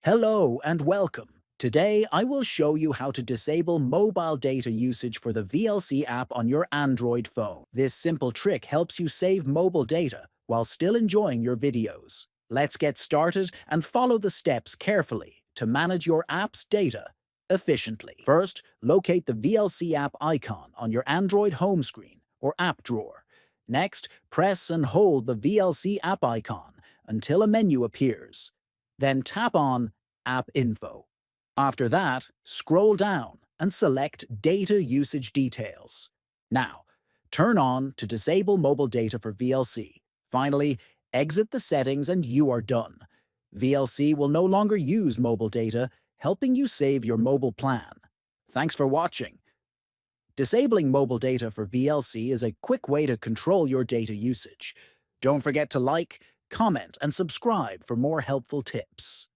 Hello and welcome. Today, I will show you how to disable mobile data usage for the VLC app on your Android phone. This simple trick helps you save mobile data while still enjoying your videos. Let's get started and follow the steps carefully to manage your app's data efficiently. First, locate the VLC app icon on your Android home screen or app drawer. Next, press and hold the VLC app icon until a menu appears. Then tap on App Info. After that, scroll down and select Data Usage Details. Now, turn on to disable mobile data for VLC. Finally, exit the settings and you are done. VLC will no longer use mobile data, helping you save your mobile plan. Thanks for watching. Disabling mobile data for VLC is a quick way to control your data usage. Don't forget to like, comment, and subscribe for more helpful tips.